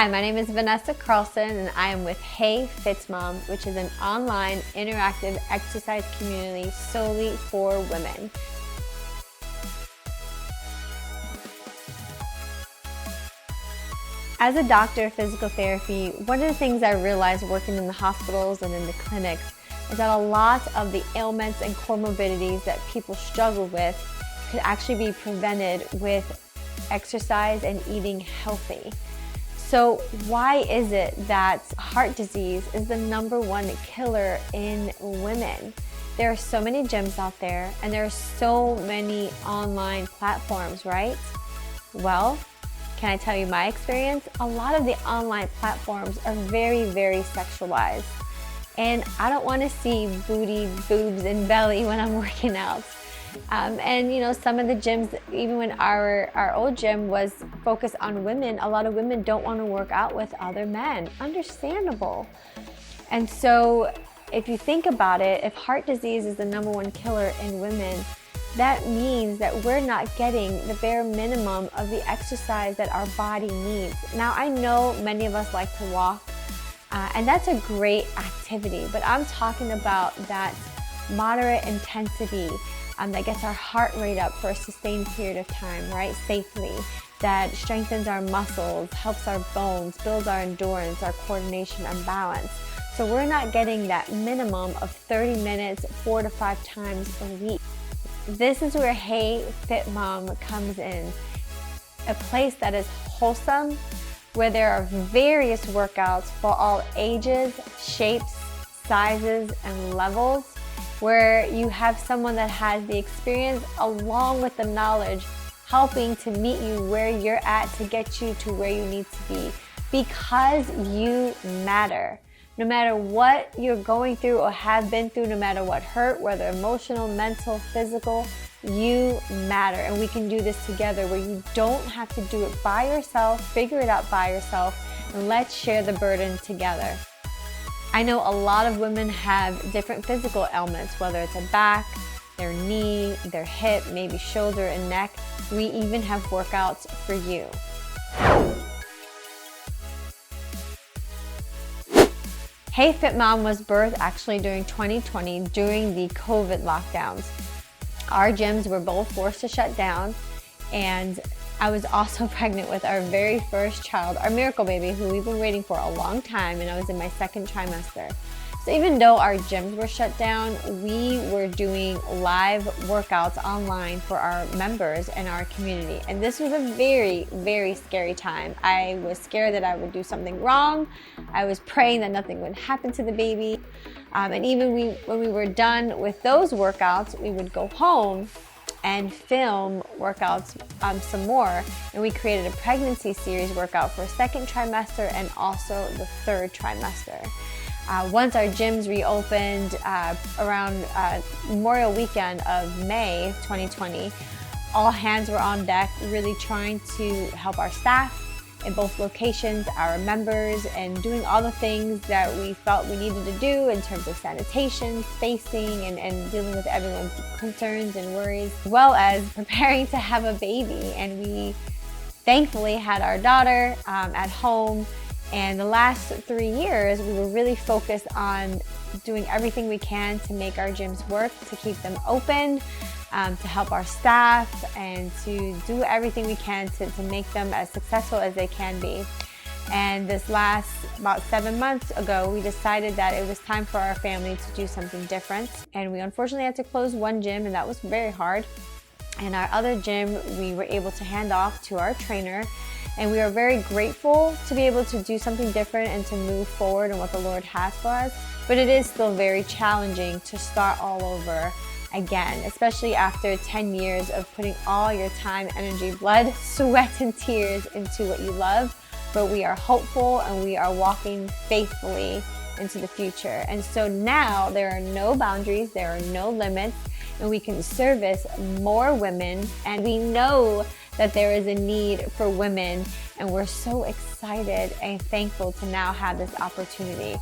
Hi, my name is Vanessa Carlson and I am with HIIT Mom, which is an online interactive exercise community solely for women. As a doctor of physical therapy, one of the things I realized working in the hospitals and in the clinics is that a lot of the ailments and comorbidities that people struggle with could actually be prevented with exercise and eating healthy. So why is it that heart disease is the #1 killer in women? There are so many gyms out there and there are so many online platforms, right? Well, can I tell you my experience? A lot of the online platforms are very, very sexualized. And I don't want to see booty, boobs, and belly when I'm working out. And you know, some of the gyms, even when our old gym was focused on women, a lot of women don't want to work out with other men. Understandable. And so if you think about it, if heart disease is the #1 killer in women, that means that we're not getting the bare minimum of the exercise that our body needs. Now, I know many of us like to walk, and that's a great activity, but I'm talking about that moderate intensity that gets our heart rate up for a sustained period of time, right? Safely, that strengthens our muscles, helps our bones, builds our endurance, our coordination and balance. So we're not getting that minimum of 30 minutes, 4 to 5 times a week. This is where HIIT Mom comes in, a place that is wholesome, where there are various workouts for all ages, shapes, sizes, and levels, where you have someone that has the experience along with the knowledge, helping to meet you where you're at to get you to where you need to be, because you matter. No matter what you're going through or have been through, no matter what hurt, whether emotional, mental, physical, you matter. And we can do this together, where you don't have to do it by yourself, figure it out by yourself, and let's share the burden together. I know a lot of women have different physical ailments, whether it's a back, their knee, their hip, maybe shoulder and neck. We even have workouts for you. HIIT Mom was birthed actually during 2020 during the COVID lockdowns. Our gyms were both forced to shut down, and I was also pregnant with our very first child, our miracle baby, who we've been waiting for a long time, and I was in my 2nd trimester. So even though our gyms were shut down, we were doing live workouts online for our members and our community. And this was a very, very scary time. I was scared that I would do something wrong. I was praying that nothing would happen to the baby. And even when we were done with those workouts, we would go home and film workouts some more. And we created a pregnancy series workout for 2nd trimester and also the 3rd trimester. Once our gyms reopened around Memorial Weekend of May 2020, all hands were on deck, really trying to help our staff in both locations, our members, and doing all the things that we felt we needed to do in terms of sanitation, spacing, and dealing with everyone's concerns and worries, as well as preparing to have a baby. And we thankfully had our daughter at home. And the last 3 years, we were really focused on doing everything we can to make our gyms work, to keep them open, to help our staff, and to do everything we can to make them as successful as they can be. And this last, about 7 months ago, we decided that it was time for our family to do something different. And we unfortunately had to close one gym, and that was very hard. And our other gym, we were able to hand off to our trainer. And we are very grateful to be able to do something different and to move forward in what the Lord has for us. But it is still very challenging to start all over again, especially after 10 years of putting all your time, energy, blood, sweat, and tears into what you love. But we are hopeful and we are walking faithfully into the future. And so now there are no boundaries, there are no limits, and we can service more women. And we know that there is a need for women, and we're so excited and thankful to now have this opportunity.